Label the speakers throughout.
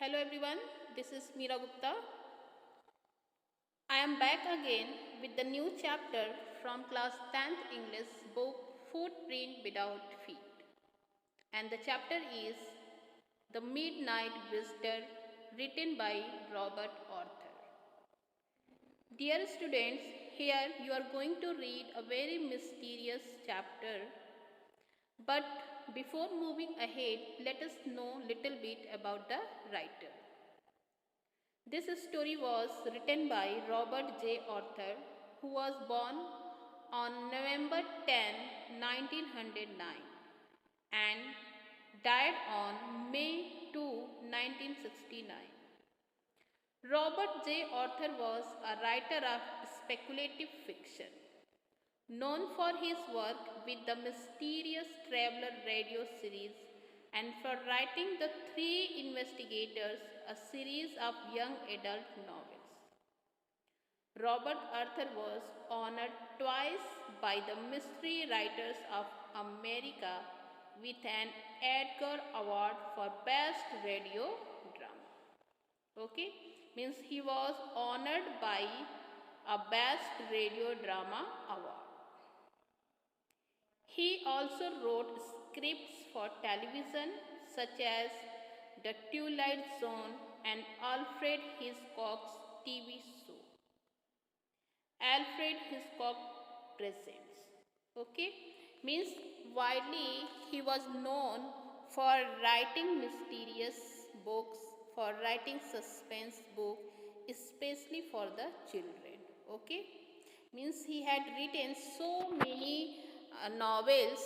Speaker 1: Hello everyone, this is Meera Gupta. I am back again with the new chapter from class 10th English book Footprint Without Feet. And the chapter is The Midnight Visitor, written by Robert Arthur. Dear students, here you are going to read a very mysterious chapter. But before moving ahead, let us know little bit about the writer. This story was written by Robert J. Arthur, who was born on November 10, 1909 and died on May 2, 1969. Robert J. Arthur was a writer of speculative fiction, known for his work with the Mysterious Traveler radio series and for writing The Three Investigators, a series of young adult novels. Robert Arthur was honored twice by the Mystery Writers of America with an Edgar Award for Best Radio Drama. Okay, means he was honored by a Best Radio Drama Award. He also wrote scripts for television such as The Twilight Zone and Alfred Hitchcock's TV show. Alfred Hitchcock Presents. Okay, means widely he was known for writing mysterious books, for writing suspense book, especially for the children. Okay, means he had written so many novels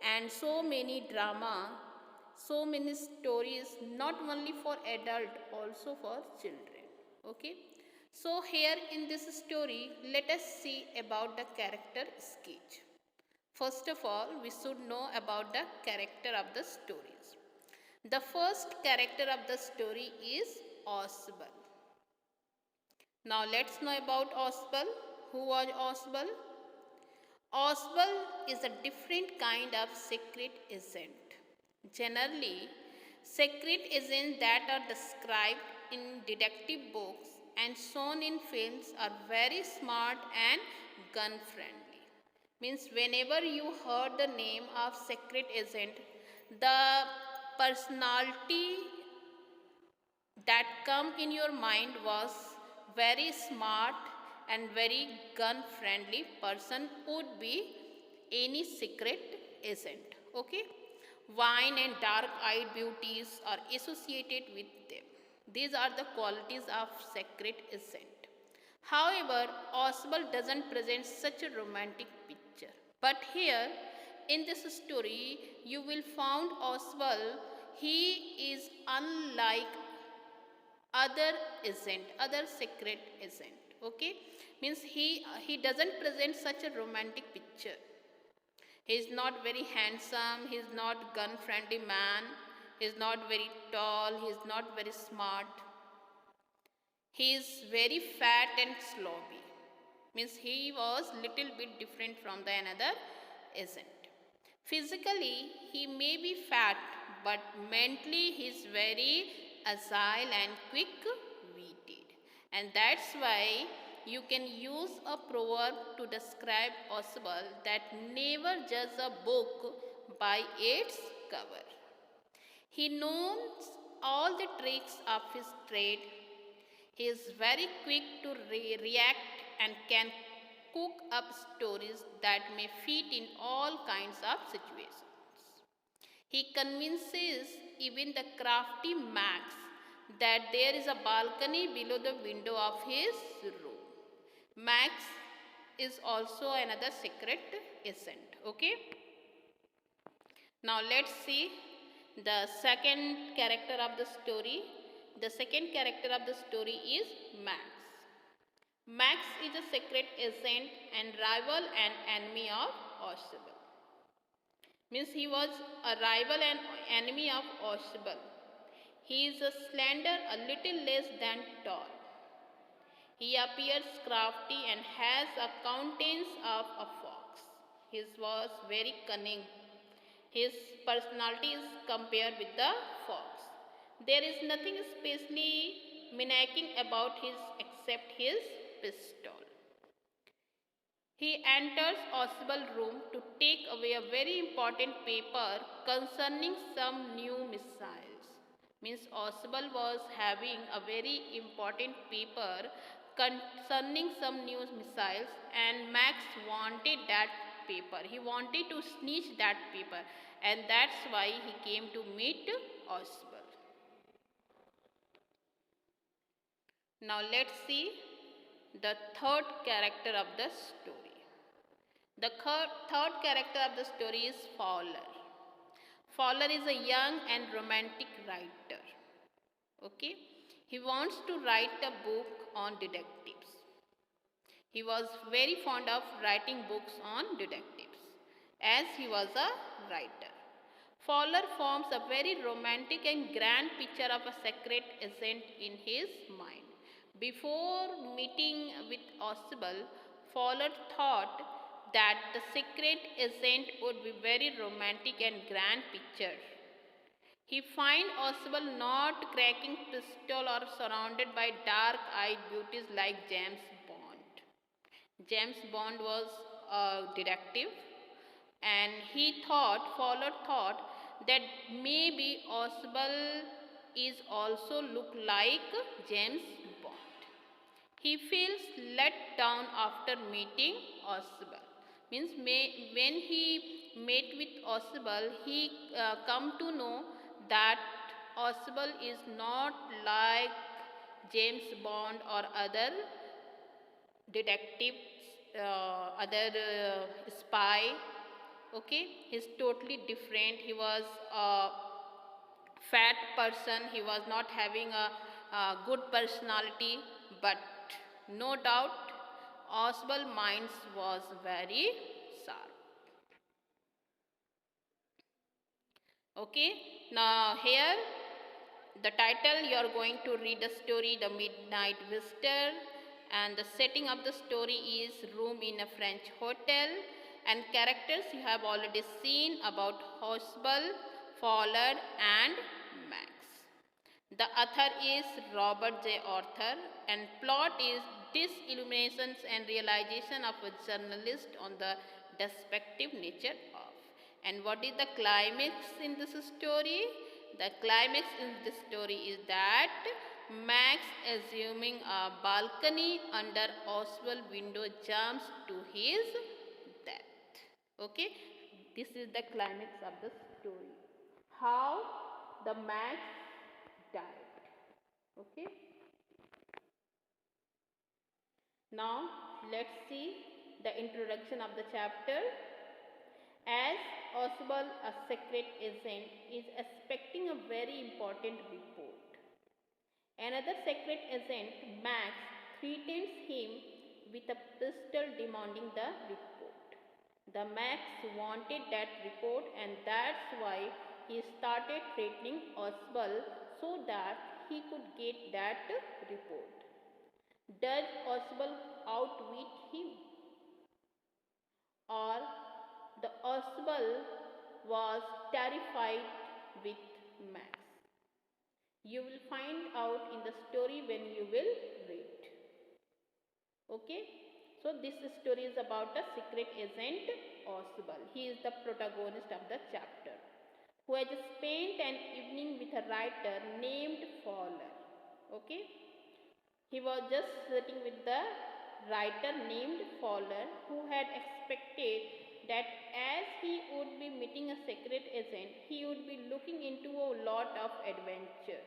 Speaker 1: and so many drama, so many stories, not only for adult, also for children. Okay, so here in this story, let us see about the character sketch. First of all, we should know about the character of the stories. The first character of the story is Oswald. Now let's know about Oswald. Who was Oswald? Oswald is a different kind of secret agent. Generally, secret agents that are described in detective books and shown in films are very smart and gun friendly. Means whenever you heard the name of secret agent, the personality that come in your mind was very smart and very gun friendly person would be any secret agent. Okay, wine and dark eyed beauties are associated with them. These are the qualities of secret agent. However, Oswald doesn't present such a romantic picture. But here in this story you will find Oswald, he is unlike other secret agent. Okay, means he doesn't present such a romantic picture. He is not very handsome, he is not gun friendly man, he is not very tall, he is not very smart. He is very fat and sloppy. Means he was little bit different from the another agent. Physically he may be fat, but mentally he is very agile and quick witted, and that's why you can use a proverb to describe Oswald, that never judge a book by its cover. He knows all the tricks of his trade. He is very quick to react and can cook up stories that may fit in all kinds of situations. He convinces even the crafty Max that there is a balcony below the window of his room. Max is also another secret agent. Okay. Now let's see the second character of the story. The second character of the story is Max. Max is a secret agent and rival and enemy of Oswald. Means he was a rival and enemy of Oswald. He is a slender, a little less than tall. He appears crafty and has a countenance of a fox. He was very cunning. His personality is compared with the fox. There is nothing especially menacing about his except his pistol. He enters Oswald's room to take away a very important paper concerning some new missiles. Means Oswald was having a very important paper concerning some new missiles, and Max wanted that paper. He wanted to snatch that paper, and that's why he came to meet Oswald. Now let's see the third character of the story. The third character of the story is Fowler. Fowler is a young and romantic writer. Okay, he wants to write a book on detectives. He was very fond of writing books on detectives, as he was a writer. Fowler forms a very romantic and grand picture of a secret agent in his mind. Before meeting with Oswald, Fowler thought that the secret agent would be very romantic and grand picture. He finds Oswald not cracking pistol or surrounded by dark-eyed beauties like James Bond. James Bond was a detective, and Fowler thought that maybe Oswald is also look like James Bond. He feels let down after meeting Oswald. Means when he met with Oswald, he come to know that Oswald is not like James Bond or other detectives, other spy. Okay, he's totally different. He was a fat person. He was not having a good personality, but no doubt Oswald's mind was very sharp. Okay, now here the title, you are going to read the story The Midnight Visitor, and the setting of the story is room in a French hotel, and characters you have already seen about Oswald, Fowler and Max. The author is Robert J. Arthur, and plot is disilluminations and realization of a journalist on the deceptive nature of. And what is the climax in this story? The climax in this story is that Max, assuming a balcony under Oswald window, jumps to his death. Okay, this is the climax of the story. How the Max died. Okay, now let's see the introduction of the chapter. As Oswald, a secret agent, is expecting a very important report. Another secret agent, Max, threatens him with a pistol demanding the report. The Max wanted that report, and that's why he started threatening Oswald so that he could get that report. Does Oswald outwit him? Or the Oswald was terrified with Max? You will find out in the story when you will read. Okay, so this story is about a secret agent Oswald. He is the protagonist of the chapter, who has spent an evening with a writer named Fowler. Okay, he was just sitting with the writer named Fowler, who had expected that as he would be meeting a secret agent, he would be looking into a lot of adventure.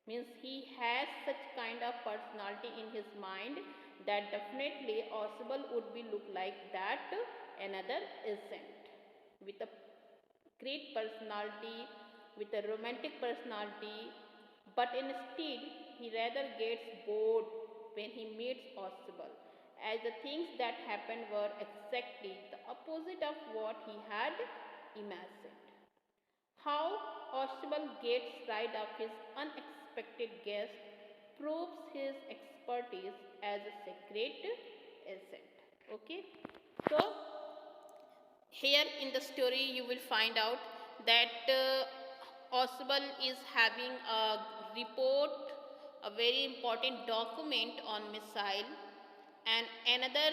Speaker 1: Means he has such kind of personality in his mind that definitely Oswald would be look like that another agent with a great personality, with a romantic personality, but instead he rather gets bored when he meets Oswald, as the things that happened were exactly the opposite of what he had imagined. How Oswald gets rid of his unexpected guest proves his expertise as a secret agent. Okay, so here in the story you will find out that Oswald is having a report, a very important document on missile, and another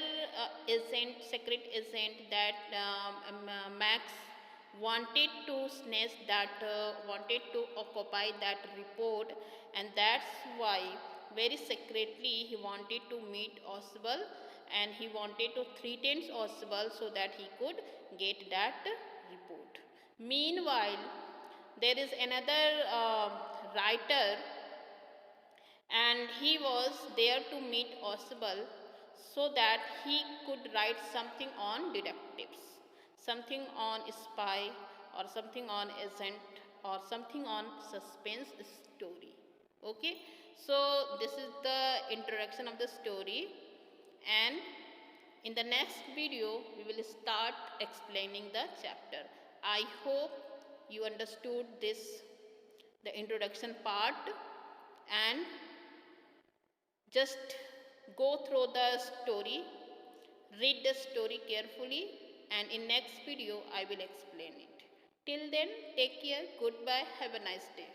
Speaker 1: agent, secret agent that Max wanted to snatch that, wanted to occupy that report, and that's why very secretly he wanted to meet Oswald, and he wanted to threaten Oswald so that he could get that report. Meanwhile, there is another writer, and he was there to meet Oswald so that he could write something on detectives, something on spy, or something on agent, or something on suspense story. Okay, so this is the introduction of the story, and in the next video we will start explaining the chapter. I hope you understood this, the introduction part, and just go through the story, read the story carefully, and in next video I will explain it. Till then, take care, goodbye, have a nice day.